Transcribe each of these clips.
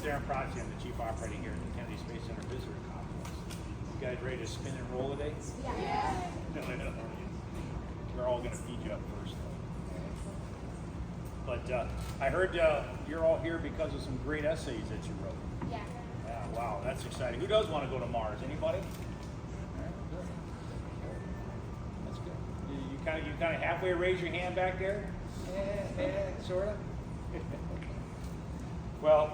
Therrin Protze. I'm the chief operating here at the Kennedy Space Center Visitor Complex. You guys ready to spin and roll today? Yeah. We're all going to feed you up first, though. But I heard you're all here because of some great essays that you wrote. Yeah. Yeah, wow, that's exciting. Who does want to go to Mars? Anybody? That's good. You kind of halfway raise your hand back there? Yeah, sort of. Well,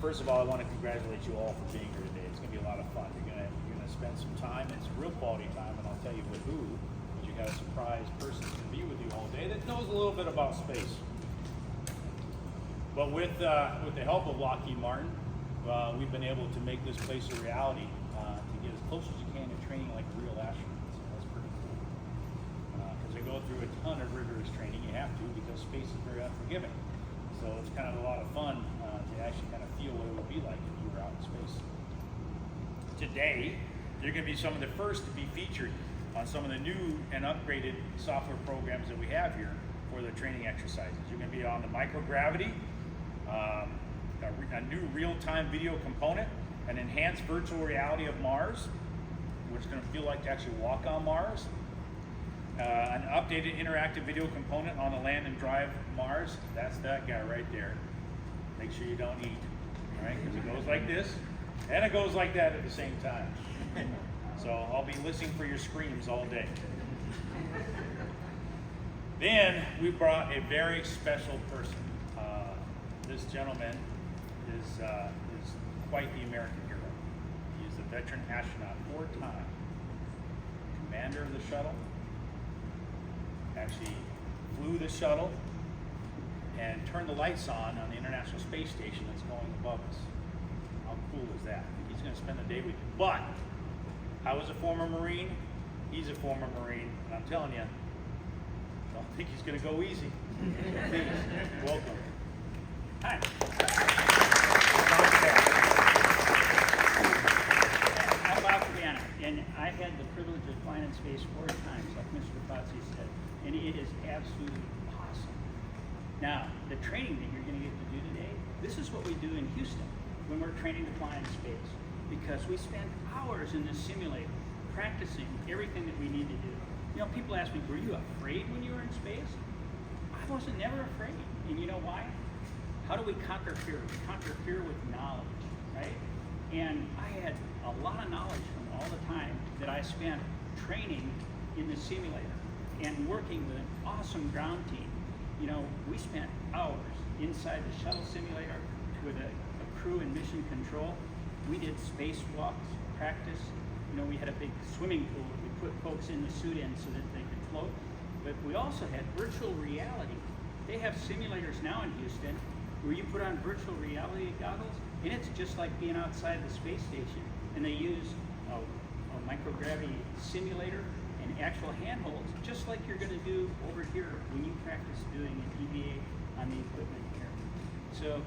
first of all, I want to congratulate you all for being here today. It's going to be a lot of fun. You're going to spend some time. It's real quality time, and I'll tell you with who. Because you got a surprise person to be with you all day that knows a little bit about space. But with the help of Lockheed Martin, we've been able to make this place a reality to get as close as you can to training like a real astronaut. So that's pretty cool. Because they go through a ton of rigorous training. You have to, because space is very unforgiving. So it's kind of a lot of fun to actually kind of feel what it would be like if you were out in space. Today, you're going to be some of the first to be featured on some of the new and upgraded software programs that we have here for the training exercises. You're going to be on the microgravity, a new real-time video component, an enhanced virtual reality of Mars, which is going to feel like to actually walk on Mars, an updated interactive video component on the land and drive Mars. That's that guy right there. Make sure you don't eat, all right? Because it goes like this, and it goes like that at the same time. So I'll be listening for your screams all day. Then we brought a very special person. This gentleman is quite the American hero. He is a veteran astronaut, 4-time commander of the shuttle. Actually flew the shuttle and turned the lights on the International Space Station that's going above us. How cool is that? He's going to spend the day with you. But I was a former Marine. He's a former Marine, and I'm telling you, I don't think he's going to go easy. Please, welcome. Hi. I'm Bob Cabana, and I had the privilege of flying in space 4 times, like Mr. Protze said, and it is absolutely awesome. Now, the training that you're going to get to do today, this is what we do in Houston when we're training to fly in space, because we spend hours in this simulator practicing everything that we need to do. You know, people ask me, were you afraid when you were in space? I wasn't never afraid, and you know why? How do we conquer fear? We conquer fear with knowledge, right? And I had a lot of knowledge from all the time that I spent training in the simulator and working with an awesome ground team. You know, we spent hours inside the shuttle simulator with a crew in mission control. We did spacewalks, practice. You know, we had a big swimming pool that we put folks in the suit in so that they could float. But we also had virtual reality. They have simulators now in Houston where you put on virtual reality goggles, and it's just like being outside the space station. And they use a microgravity simulator and actual handholds, just like you're going to do over here when you practice doing an EVA on the equipment here. So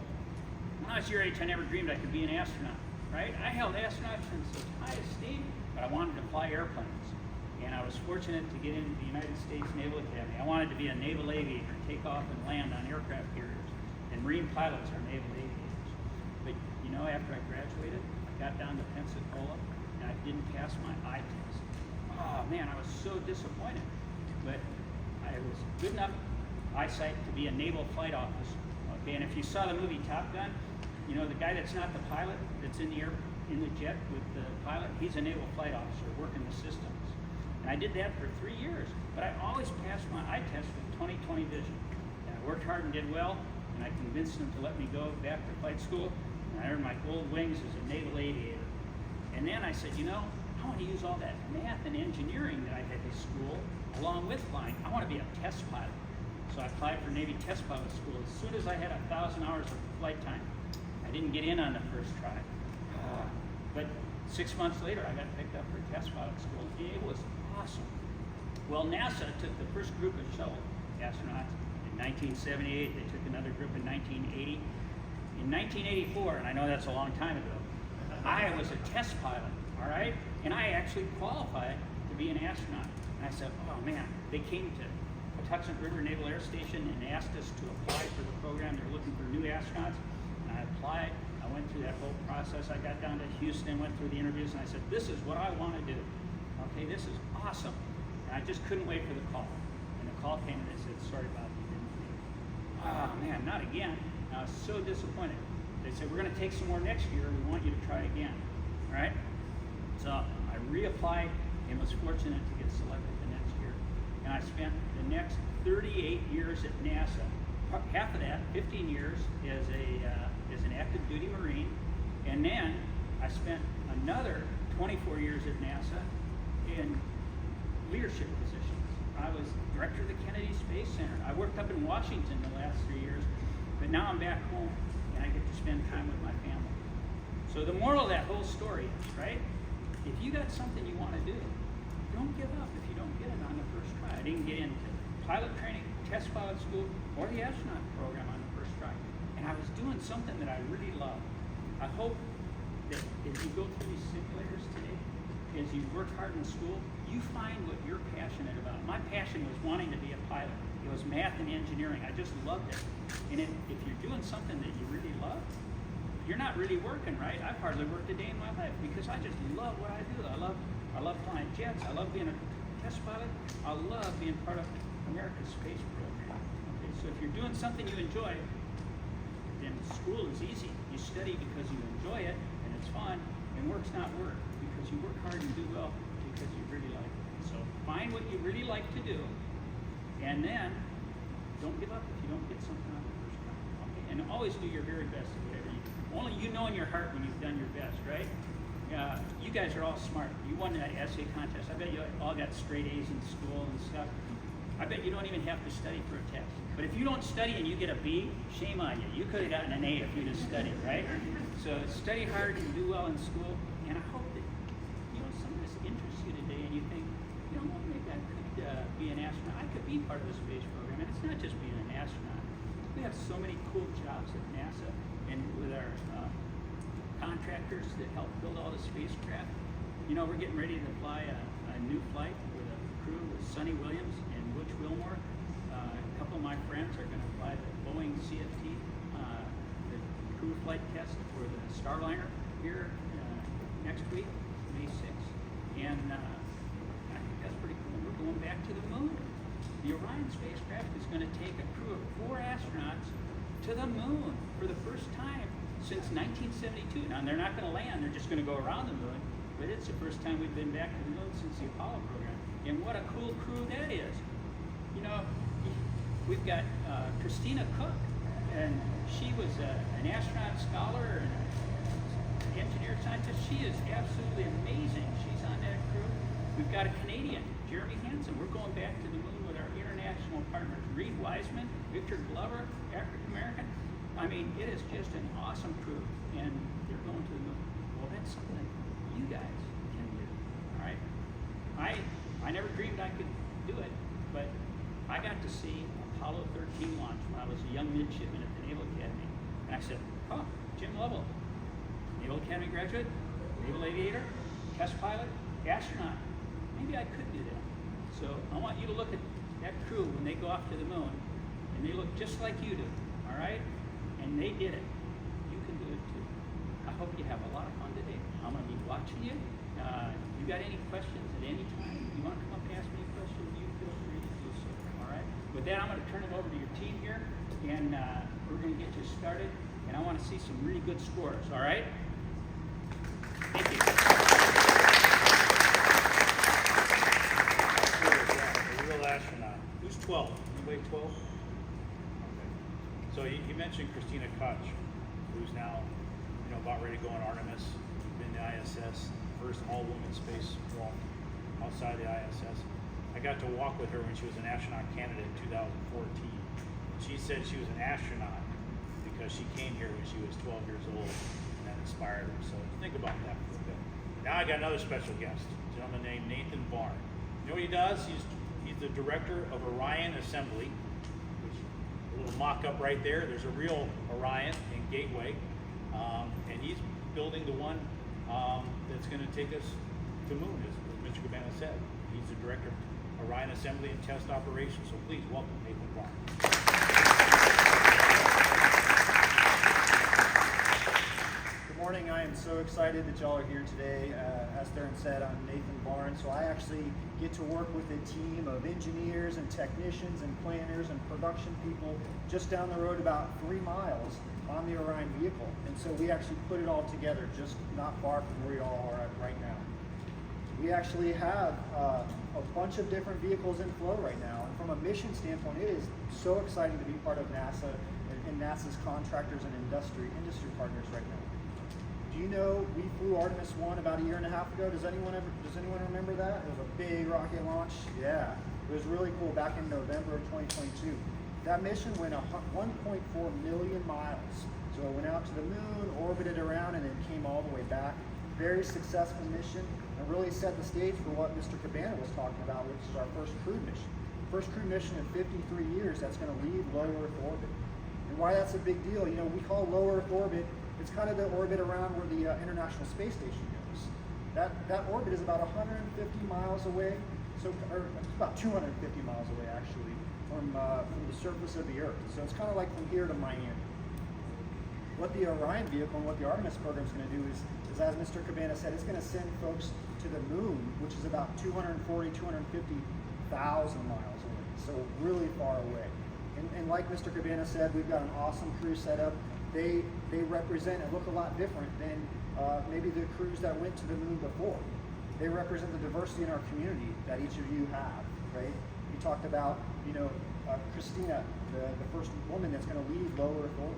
when I was your age, I never dreamed I could be an astronaut, right? I held astronauts in such high esteem, but I wanted to fly airplanes. And I was fortunate to get into the United States Naval Academy. I wanted to be a naval aviator, take off and land on aircraft carriers. And Marine pilots are naval aviators. But you know, after I graduated, I got down to Pensacola and I didn't pass my eye test. Oh man, I was so disappointed. But I was good enough eyesight to be a naval flight officer. Okay, and if you saw the movie Top Gun, you know the guy that's not the pilot, that's in the jet with the pilot, he's a naval flight officer working the systems. And I did that for 3 years, but I always passed my eye test with 20/20 vision. And I worked hard and did well. And I convinced them to let me go back to flight school, and I earned my gold wings as a naval aviator. And then I said, you know, I want to use all that math and engineering that I had in school along with flying. I want to be a test pilot. So I applied for Navy test pilot school as soon as I had 1,000 hours of flight time. I didn't get in on the first try. But 6 months later, I got picked up for test pilot school. It was awesome. Well, NASA took the first group of shuttle astronauts. 1978, they took another group in 1980. In 1984, and I know that's a long time ago, I was a test pilot, all right? And I actually qualified to be an astronaut. And I said, oh man, they came to Patuxent River Naval Air Station and asked us to apply for the program. They're looking for new astronauts. And I applied. I went through that whole process. I got down to Houston, went through the interviews, and I said, this is what I want to do. Okay, this is awesome. And I just couldn't wait for the call. And the call came and they said, sorry, Bob, you didn't get it. Oh man, not again. And I was so disappointed. They said, we're going to take some more next year. We want you to try again. All right? So I reapplied and was fortunate to get selected the next year. And I spent the next 38 years at NASA. Half of that, 15 years, as an active duty Marine. And then I spent another 24 years at NASA in leadership positions. I was director of the Kennedy Space Center. I worked up in Washington the last 3 years, but now I'm back home and I get to spend time with my family. So the moral of that whole story is, right? If you got something you want to do, don't give up if you don't get it on the first try. I didn't get into pilot training, test pilot school, or the astronaut program on the first try. And I was doing something that I really love. I hope that as you go through these simulators today, as you work hard in school, you find what you're passionate about. My passion was wanting to be a pilot. It was math and engineering. I just loved it. And if you're doing something that you really love, you're not really working, right? I've hardly worked a day in my life because I just love what I do. I love flying jets. I love being a test pilot. I love being part of America's space program. Okay, so if you're doing something you enjoy, then school is easy. You study because you enjoy it and it's fun, and work's not work because you work hard and do well because you really like it. So find what you really like to do, and then don't give up if you don't get something on the first try. Okay? And always do your very best at whatever you do. Only you know in your heart when you've done your best, right? You guys are all smart. You won that essay contest. I bet you all got straight A's in school and stuff. I bet you don't even have to study for a test. But if you don't study and you get a B, shame on you. You could have gotten an A if you just studied, right? So study hard and do well in school. And I hope that some of this interests you today, and you think, well, maybe I could be an astronaut. I could be part of the space program. And it's not just being an astronaut. We have so many cool jobs at NASA, and with our contractors that help build all the spacecraft. We're getting ready to fly a new flight with a crew with Sonny Williams and Butch Wilmore. A couple of my friends are going to fly the Boeing CFT, the crew flight test for the Starliner here next week, May 6th. And I think that's pretty cool. We're going back to the moon. The Orion spacecraft is going to take a crew of 4 astronauts to the moon for the first time since 1972. Now, they're not going to land, they're just going to go around the moon, but it's the first time we've been back to the moon since the Apollo program. And what a cool crew that is. We've got Christina Cook, and she was an astronaut scholar and an engineer scientist. She is absolutely amazing. She's on that crew. We've got a Canadian, Jeremy Hansen. We're going back to the moon with our international partners, Reed Wiseman, Victor Glover, African American. I mean, it is just an awesome crew, and they're going to the moon. Well, that's something you guys can do, all right? I never dreamed I could do it, but I got to see Apollo 13 launch when I was a young midshipman at the Naval Academy, and I said, Jim Lovell, Naval Academy graduate, naval aviator, test pilot, astronaut. Maybe I could do that. So I want you to look at that crew when they go off to the moon, and they look just like you do, all right? And they did it. You can do it too. I hope you have a lot of fun today. I'm going to be watching you. You got any questions at any time? You want to come up and ask me a question? You feel free to do so. All right. With that, I'm going to turn it over to your team here, and we're going to get you started. And I want to see some really good scores. All right. Thank you. A real astronaut. Who's 12? Anybody 12? So you mentioned Christina Koch, who's now, about ready to go on Artemis. Been to ISS, first all-woman spacewalk outside the ISS. I got to walk with her when she was an astronaut candidate in 2014. She said she was an astronaut because she came here when she was 12 years old, and that inspired her. So think about that for a bit. Now I got another special guest, a gentleman named Nathan Varn. You know what he does? He's the director of Orion Assembly. A little mock-up right there. There's a real Orion in Gateway, and he's building the one that's going to take us to moon, as Mr. Cabana said. He's the director of Orion Assembly and Test Operations. So please welcome Nathan Varn. excited that y'all are here today. As Therrin said, I'm Nathan Varn, so I actually get to work with a team of engineers and technicians and planners and production people just down the road about 3 miles on the Orion vehicle. And so we actually put it all together just not far from where y'all are at right now. We actually have a bunch of different vehicles in flow right now. And from a mission standpoint, it is so exciting to be part of NASA and NASA's contractors and industry partners right now. Do you know we flew Artemis 1 about 1.5 years ago? Does anyone remember that? It was a big rocket launch. Yeah, it was really cool back in November of 2022. That mission went 1.4 million miles. So it went out to the moon, orbited around, and then came all the way back. Very successful mission, and really set the stage for what Mr. Cabana was talking about, which is our first crewed mission. First crewed mission in 53 years that's going to leave low Earth orbit. And why that's a big deal, you know, we call low Earth orbit, it's kind of the orbit around where the International Space Station goes. That orbit is about 150 miles away, or it's about 250 miles away actually, from the surface of the Earth. So it's kind of like from here to Miami. What the Orion vehicle and what the Artemis program is going to do is as Mr. Cabana said, it's going to send folks to the moon, which is about 250,000 miles away, so really far away. And like Mr. Cabana said, we've got an awesome crew set up. They represent and look a lot different than maybe the crews that went to the moon before. They represent the diversity in our community that each of you have, right? We talked about, you know, Christina, the first woman that's going to leave low Earth orbit.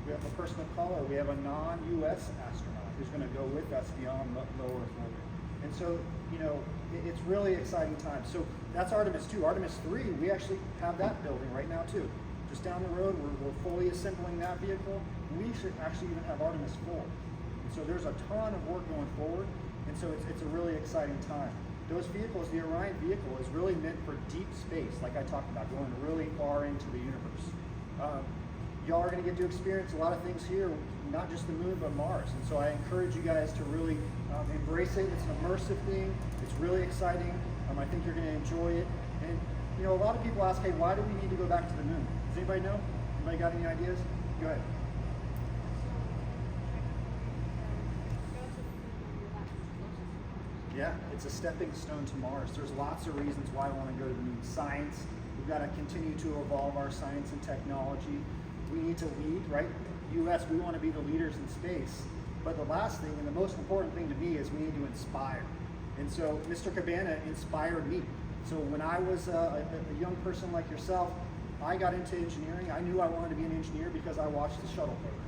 We have a person of color. We have a non-U.S. astronaut who's going to go with us beyond low Earth orbit. And so, you know, it's really exciting times. So that's Artemis 2. Artemis 3, we actually have that building right now too. Just down the road, we're fully assembling that vehicle. We should actually even have Artemis 4. And so there's a ton of work going forward. And so it's a really exciting time. Those vehicles, the Orion vehicle is really meant for deep space, like I talked about, going really far into the universe. Y'all are going to get to experience a lot of things here, not just the moon, but Mars. And so I encourage you guys to really embrace it. It's an immersive thing. It's really exciting. I think you're going to enjoy it. And, you know, a lot of people ask, hey, why do we need to go back to the moon? Does anybody know? Anybody got any ideas? Go ahead. Yeah, it's a stepping stone to Mars. There's lots of reasons why I want to go to the moon. Science, we've got to continue to evolve our science and technology. We need to lead, right? U.S., we want to be the leaders in space. But the last thing, and the most important thing to me, is we need to inspire. And so Mr. Cabana inspired me. So when I was a young person like yourself, I got into engineering. I knew I wanted to be an engineer because I watched the shuttle program.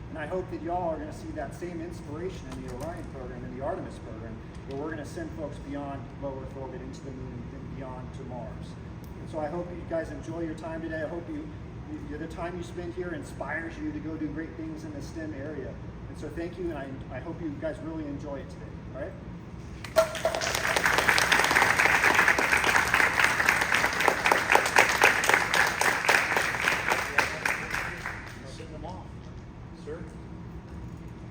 And I hope that y'all are going to see that same inspiration in the Orion program and the Artemis program, where we're going to send folks beyond low Earth orbit into the moon and beyond to Mars. And so I hope you guys enjoy your time today. I hope the time you spend here inspires you to go do great things in the STEM area. And so thank you, and I hope you guys really enjoy it today. All right? Send them off, sir.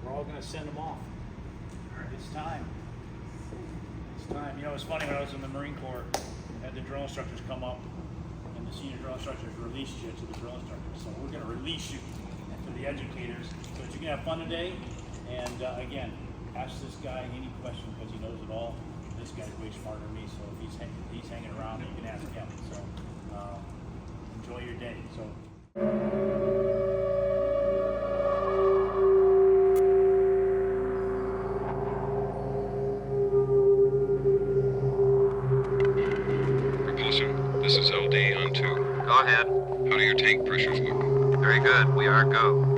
We're all going to send them off. All right, it's time. It's time. You know, it's funny, when I was in the Marine Corps, I had the drill instructors come up, and the senior drill instructors released you to the drill instructors. So we're going to release you to the educators so that you can have fun today. And again, ask this guy any question because he knows it all. This guy's way smarter than me, so if he's hanging around, you can ask him. So enjoy your day. Propulsion, this is LD on 2. Go ahead. How do your tank pressures look? Very good. We are go.